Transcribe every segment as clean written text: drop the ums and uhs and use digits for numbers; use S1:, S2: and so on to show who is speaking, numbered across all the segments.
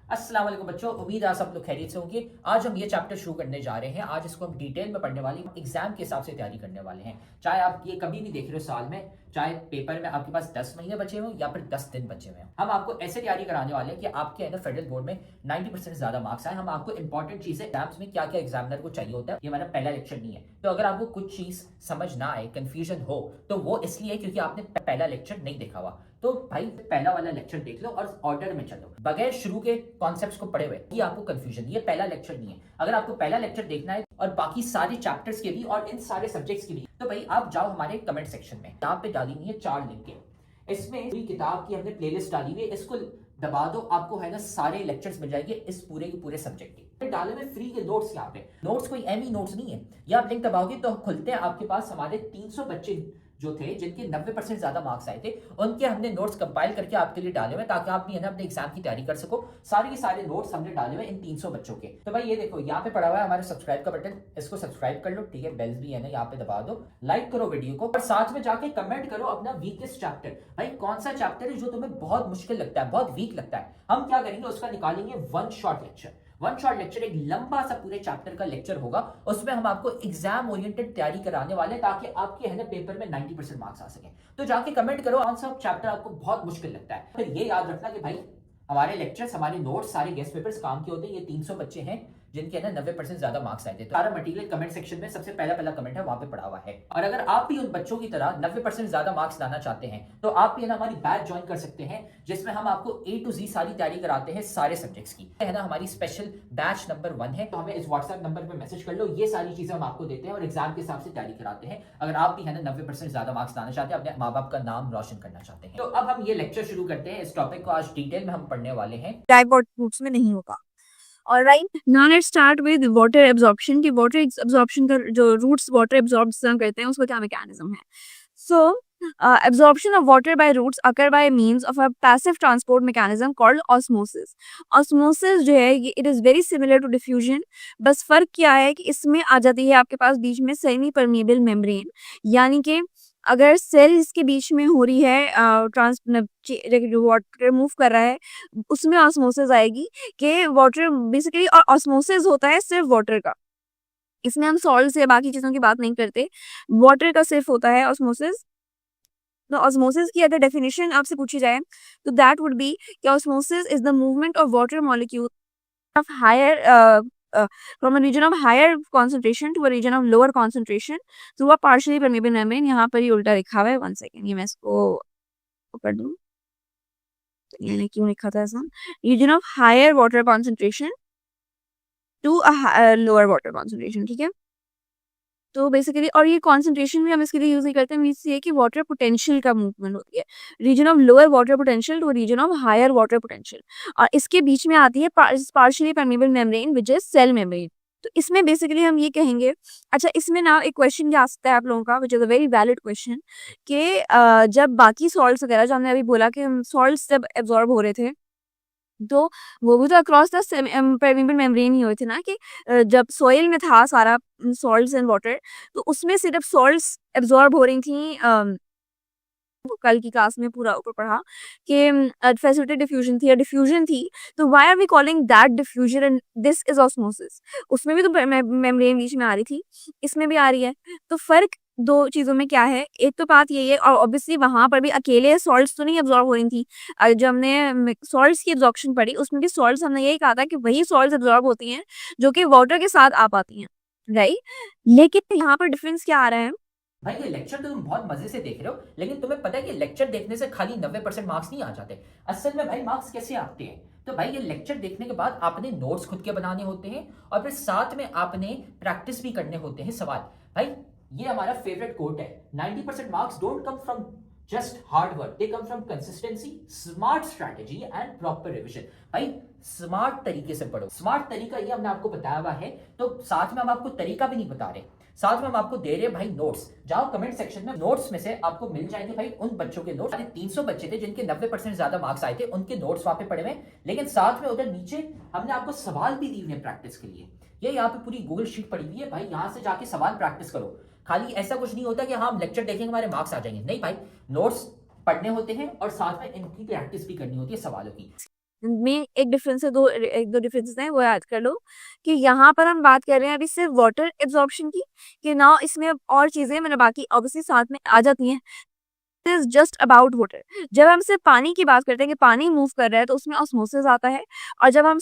S1: अस्सलाम वालेकुम बच्चों, उम्मीद है आप सब लोग खैरियत से होंगे। आज हम ये चैप्टर शुरू करने जा रहे हैं। आज इसको हम डिटेल में पढ़ने वाले हैं, एग्जाम के हिसाब से तैयारी करने वाले हैं। चाहे आप ये कभी भी देख रहे हो साल में, चाहे पेपर में आपके पास 10 महीने बचे हों या फिर 10 दिन बचे हुए हैं, हम आपको ऐसे तैयारी कराने वाले हैं कि आपके है ना फेडरल बोर्ड में 90% से ज्यादा मार्क्स आए। हम आपको इंपॉर्टेंट चीजें एग्जाम्स में क्या क्या एग्जामिनर को चाहिए होता है, ये हमारा पहला लेक्चर नहीं है। तो अगर आपको कुछ चीज समझ ना आए, कंफ्यूजन हो, तो वो इसलिए क्योंकि आपने पहला लेक्चर नहीं देखा हुआ। तो भाई पहला वाला लेक्चर देख लो और ऑर्डर में चलो, बगैर शुरू के कॉन्सेप्ट्स को पढ़े हुए ये आपको कंफ्यूजन, ये पहला लेक्चर नहीं है। अगर आपको पहला लेक्चर देखना है और बाकी सारे चैप्टर्स के भी और इन सारे सब्जेक्ट्स के भी, तो भाई आप जाओ हमारे कमेंट सेक्शन में, यहाँ पे डाली हुई है 4 लिंक। इसमें पूरी किताब की हमने प्लेलिस्ट डाली हुई है, इसको दबा दो, आपको है ना सारे लेक्चर्स मिल जाएंगे इस पूरे के पूरे सब्जेक्ट के। डाले में फ्री के नोट्स, यहाँ पे नोट्स कोई एमी नोट्स नहीं है। ये आप लिंक दबाओगे तो खुलते हैं, आपके पास हमारे 300 बच्चे जो थे जिनके 90% ज्यादा मार्क्स आए थे, उनके हमने नोट्स कंपाइल करके आपके लिए डाले हुए ताकि आप भी है ना अपने एग्जाम की तैयारी कर सको। सारे के सारे नोट्स हमने डाले हुए इन 300 बच्चों के। तो भाई ये देखो यहाँ पे पड़ा हुआ है हमारे सब्सक्राइब का बटन, इसको सब्सक्राइब कर लो, ठीक है। बेल्स भी है ना यहाँ पे दबा दो, लाइक करो वीडियो को और साथ में जाके कमेंट करो अपना वीकेस्ट चैप्टर। भाई कौन सा चैप्टर है जो तुम्हें बहुत मुश्किल लगता है, बहुत वीक लगता है, हम क्या करेंगे उसका निकालेंगे one shot lecture. One shot lecture एक लंबा सा पूरे चैप्टर का लेक्चर होगा, उसमें हम आपको एग्जाम ओरिएंटेड तैयारी कराने वाले हैं ताकि आपके है ना पेपर में 90% मार्क्स आ सके। तो जाके कमेंट करो कौन सा चैप्टर आपको बहुत मुश्किल लगता है। फिर ये याद रखना कि भाई हमारे लेक्चर्स, हमारे नोट्स, सारे गेस्ट पेपर्स काम के होते हैं। ये 300 बच्चे हैं जिनके ना 90% ज्यादा मार्क्स आए थे। तो सारा मटेरियल कमेंट सेक्शन में सबसे पहला कमेंट है, वहां पे पड़ा हुआ है। और अगर आप भी उन बच्चों की तरह 90% ज्यादा मार्क्स लाना चाहते हैं तो आप भी है ना हमारी बैच ज्वाइन कर सकते हैं, जिसमें हम आपको A to Z सारी तैयारी कराते हैं सारे सब्जेक्ट्स की, है ना। हमारी स्पेशल बैच नंबर 1 है, तो हमें इस व्हाट्सएप नंबर पर मैसेज कर लो। ये सारी चीजें हम आपको देते हैं और एग्जाम के हिसाब से तैयारी कराते हैं। अगर आप भी है ना 90% ज्यादा मार्क्स लाना चाहते हैं, अपने माँ बाप का नाम रोशन करना चाहते हैं। तो अब हम ये लेक्चर शुरू करते हैं। इस टॉपिक को आज डिटेल में हम पढ़ने वाले हैं,
S2: टाइप और फ्रूट्स में नहीं होगा। और right now let's start with water absorption की वाटर एब्जॉर्प्शन का जो रूट्स वाटर एब्जॉर्ब करते हैं उसका क्या मैकेनिज्म है। सो absorption of water by roots occur by means of a passive transport mechanism called osmosis. Osmosis जो है ये it is very similar to diffusion, बस फर्क क्या है कि इसमें आ जाती है आपके पास बीच में सेमी परमिएबल मेम्ब्रेन, यानी कि अगर सेल्स के बीच में हो रही है ट्रांस वाटर मूव कर रहा है उसमें ऑस्मोसिस आएगी कि वाटर बेसिकली, और ऑस्मोसिस होता है सिर्फ वाटर का, इसमें हम सॉल्ट या बाकी चीजों की बात नहीं करते, वाटर का सिर्फ होता है ऑस्मोसिस। तो ऑस्मोसिस की अगर डेफिनेशन आपसे पूछी जाए तो दैट वुड बी कि osmosis is the movement of water molecule of higher from a region of higher concentration to a region of lower concentration through a partially permeable membrane। यहाँ पर ही उल्टा लिखा हुआ है, 1 सेकेंड ये मैं इसको कर दूँ, यानी क्यों लिखा था ऐसा, region of higher water concentration to a lower water concentration, ठीक है। तो बेसिकली और ये कॉन्सेंट्रेशन भी हम इसके लिए यूज नहीं करते, मीन्स ये कि वाटर पोटेंशियल का मूवमेंट होती है, region of lower water potential to region of higher water potential, और इसके बीच में आती है partially permeable membrane which is cell membrane. तो इसमें बेसिकली हम ये कहेंगे, अच्छा इसमें ना एक क्वेश्चन क्या आ सकता है आप लोगों का, which is a very valid question, कि जब बाकी सॉल्ट्स वगैरह जो हमने अभी बोला कि सॉल्ट्स जब एब्जॉर्ब हो रहे थे तो वो भी तो अक्रॉस द परमेबल मेम्ब्रेन ही हुए थे ना, कि जब सॉइल में था सारा सॉल्ट्स एंड वाटर, तो उसमें सिर्फ सॉल्ट्स एब्जॉर्ब हो रही थी। कल की क्लास में पूरा ऊपर पढ़ा कि फैसिलिटेड डिफ्यूजन थी या डिफ्यूजन थी, तो why are we calling that diffusion and this is osmosis. उसमें भी तो मेम्ब्रेन बीच में आ रही थी, इसमें भी आ रही है, तो फर्क दो चीजों में क्या है, एक तो बात यही है, और ऑब्वियसली वहां पर भी अकेले सॉल्ट्स तो नहीं एब्जॉर्ब हो रही थी, जब हमने सॉल्ट्स की एब्जॉर्प्शन पढ़ी उसमें भी सॉल्ट्स हमने यही कहा था कि वही सॉल्ट्स एब्जॉर्ब होती हैं जो कि वाटर के साथ आ पाती हैं, राइट। लेकिन यहाँ पर डिफरेंस क्या आ रहा है,
S1: भाई ये लेक्चर तो तुम बहुत मजे से देख रहे हो, लेकिन तुम्हें पता है कि लेक्चर देखने से खाली 90% मार्क्स नहीं आ जाते। असल में भाई मार्क्स कैसे आते हैं, तो भाई ये लेक्चर देखने के बाद आपने नोट्स खुद के बनाने होते हैं और फिर साथ में आपने प्रैक्टिस भी करने होते हैं सवाल। भाई ये हमारा फेवरेट कोट है, 90% marks don't come from just hard work, they come from consistency, smart strategy and proper revision. भाई स्मार्ट तरीके से पढ़ो, स्मार्ट तरीका ये हमने आपको बताया हुआ है, तो साथ में हम आपको तरीका भी नहीं बता रहे, साथ में हम आपको दे रहे हैं भाई नोट्स। जाओ कमेंट सेक्शन में, नोट्स में से आपको मिल जाएंगे भाई उन बच्चों के नोट्स, 300 बच्चे थे जिनके 90% ज्यादा मार्क्स आए थे, उनके नोट्स वहां पे पड़े हुए, लेकिन साथ में उधर नीचे हमने आपको सवाल भी दिए हुए प्रैक्टिस के लिए। ये यहाँ पे पूरी गूगल शीट पड़ी हुई है भाई, यहाँ से जाके सवाल प्रैक्टिस करो। खाली ऐसा कुछ नहीं होता कि हाँ हम लेक्चर देखेंगे हमारे मार्क्स आ जाएंगे, नहीं भाई, नोट्स पढ़ने होते हैं और साथ में इनकी प्रैक्टिस भी करनी होती है सवालों की।
S2: में एक डिफरेंस है, एक दो डिफरेंसेस हैं, वो याद कर लो कि यहाँ पर हम बात कर रहे हैं अभी सिर्फ वाटर एब्जॉर्प्शन की, कि ना इसमें और चीजें मैंने बाकी ऑब्वियसली साथ में आ जाती हैं, इज जस्ट अबाउट वाटर। जब हम सिर्फ पानी की बात करते हैं कि पानी मूव कर रहा है तो उसमें ऑस्मोसिस आता है, और जब हम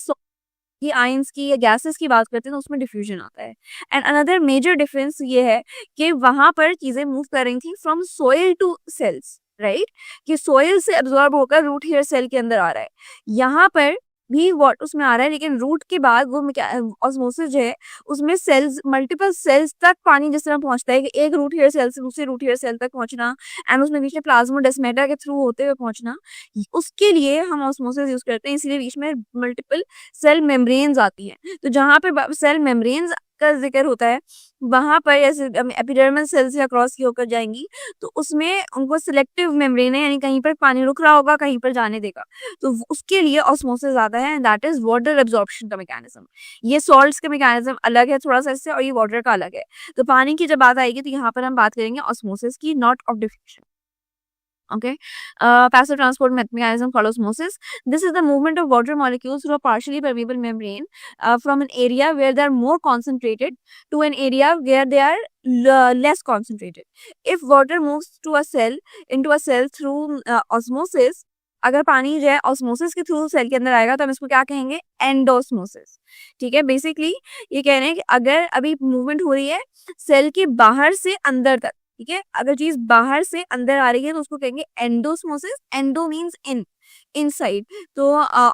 S2: की आयंस की या गैसेस की बात करते हैं तो उसमें डिफ्यूजन आता है। एंड अनदर मेजर डिफरेंस ये है कि वहां पर चीजें मूव कर रही थी from soil to cells, right, कि सोइल से अब्जॉर्ब होकर रूट हेयर सेल के अंदर आ रहा है। यहाँ पर भी वाट उसमें आ रहा है, लेकिन रूट के बाद वो ऑस्मोसिस जो है उसमें सेल्स, मल्टीपल सेल्स तक पानी जिस तरह पहुंचता है कि एक रूट हेयर सेल से दूसरे रूट हेयर सेल तक पहुंचना, एंड उसमें बीच में प्लाज्मोडेस्माटा के थ्रू होते हुए पहुंचना, उसके लिए हम ऑस्मोसिस यूज करते हैं। इसीलिए बीच में मल्टीपल सेल मेम्ब्रेन्स आती हैं। तो जहाँ पे सेल मेम्ब्रेन्स का जिक्र होता है वहां पर जैसे एपिडर्मल सेल से क्रॉस की होकर जाएंगी तो उसमें उनको सिलेक्टिव मेम्ब्रेन है, यानी कहीं पर पानी रुक रहा होगा कहीं पर जाने देगा, तो उसके लिए ऑस्मोसिस आता है, दैट इज वाटर एब्जॉर्प्शन का मैकेनिज्म। ये सॉल्ट्स का मैकेनिज्म अलग है थोड़ा सा इससे, और ये वाटर का अलग है। तो पानी की जब बात आएगी तो यहाँ पर हम बात करेंगे ऑस्मोसिस की, not of diffusion. Okay, passive transport mechanism called osmosis. This is the movement of water molecules through a partially permeable membrane from an area where they are more concentrated to an area where they are less concentrated. If water moves to a cell into a cell through osmosis, अगर पानी जो है osmosis के through cell के अंदर आएगा तो हम इसको क्या कहेंगे, एंडोस्मोसिस। ठीक है, बेसिकली ये कह रहे हैं कि अगर अभी मूवमेंट हो रही है सेल के बाहर से अंदर तक, ठीक है, अगर चीज बाहर से अंदर आ रही है तो उसको कहेंगे endosmosis. Endo means in, inside. तो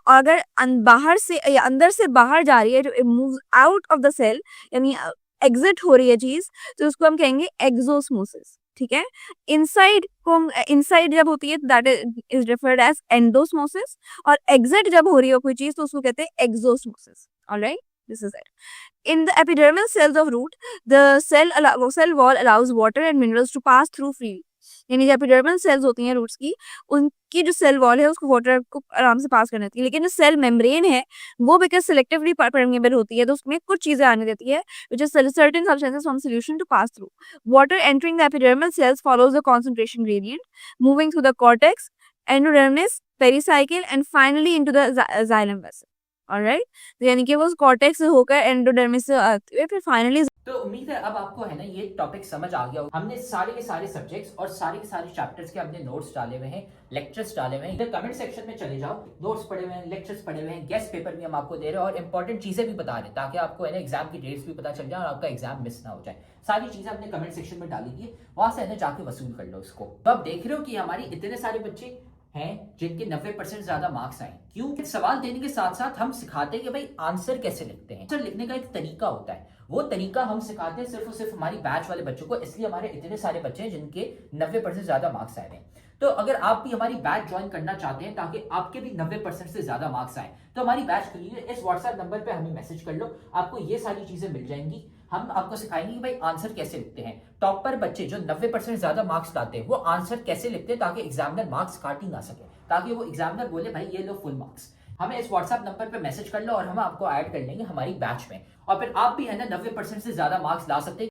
S2: अगर बाहर से या अंदर से बाहर जा रही है, जो move out of the cell, यानी एग्जिट हो रही है चीज, तो उसको हम कहेंगे एक्सोस्मोसिस। ठीक है, इनसाइड को, इनसाइड जब होती है that is referred as endosmosis, और एग्जिट जब हो रही है कोई चीज तो उसको कहते हैं exosmosis. Alright, this is it. In the epidermal cells of root, the cell wall allows water and minerals to pass through freely. यानी जो एपिडर्मल सेल्स होती हैं रूट्स की, उनकी जो सेल वॉल है उसको वाटर को आराम से पास करने देती है, लेकिन जो सेल मेम्ब्रेन है वो बिकॉज सिलेक्टिवली परमेबल होती है तो उसमें कुछ चीजें आने देती है, which is certain substances from solution to pass through. Water entering the epidermal cells follows the concentration gradient, moving through the cortex, endodermis, pericycle, and finally into the xylem vessel. Alright, तो यानी कि वो cortex से होकर endodermis से आते हुए फिर फाइनली।
S1: तो उम्मीद है अब आपको है ना ये टॉपिक समझ आ गया। हमने सारे के सारे सब्जेक्ट्स और सारे के सारे चैप्टर्स के अपने नोट्स डाले हुए हैं, लेक्चर्स डाले हुए हैं। इधर कमेंट सेक्शन में चले जाओ, नोट्स पढ़े हुए हैं, लेक्चर्स पढ़े हुए हैं, गेस्ट पेपर भी हम आपको दे रहे हैं और इंपॉर्टेंट चीजें भी बता रहे हैं ताकि आपको है ना एग्जाम की डेट्स भी पता चल जाए और आपका एग्जाम मिस ना हो जाए। सारी चीजें अपने कमेंट सेक्शन में डाली थी, वहां से है ना जाके वसूल कर लो इसको। तो आप देख रहे हो कि हमारी इतने सारे बच्चे हैं जिनके 90% ज्यादा मार्क्स आए। क्यों? सवाल देने के साथ साथ हम सिखाते हैं कि भाई आंसर कैसे लिखते हैं। आंसर लिखने का एक तरीका होता है, वो तरीका हम सिखाते हैं सिर्फ और सिर्फ हमारी बैच वाले बच्चों को, इसलिए हमारे इतने सारे बच्चे हैं जिनके 90% ज्यादा मार्क्स आए हैं। तो अगर आप भी हमारी बैच ज्वाइन करना चाहते हैं ताकि आपके भी 90% से ज्यादा मार्क्स आए तो हमारी बैच के लिए इस व्हाट्सएप नंबर पे हमें मैसेज कर लो, आपको ये सारी चीजें मिल जाएंगी। हम आपको सिखाएंगे कि भाई आंसर कैसे लिखते हैं। टॉपर बच्चे जो 90% ज्यादा मार्क्स लाते हैं वो आंसर कैसे लिखते हैं ताकि एग्जामिनर मार्क्स काट ही ना सके, ताकि वो एग्जामिनर बोले भाई ये लो फुल मार्क्स। हमें इस व्हाट्सएप नंबर पे मैसेज कर लो और हम आपको ऐड कर लेंगे हमारी बैच में, और फिर आप भी है ना 90% से ज्यादा मार्क्स ला सकते हैं।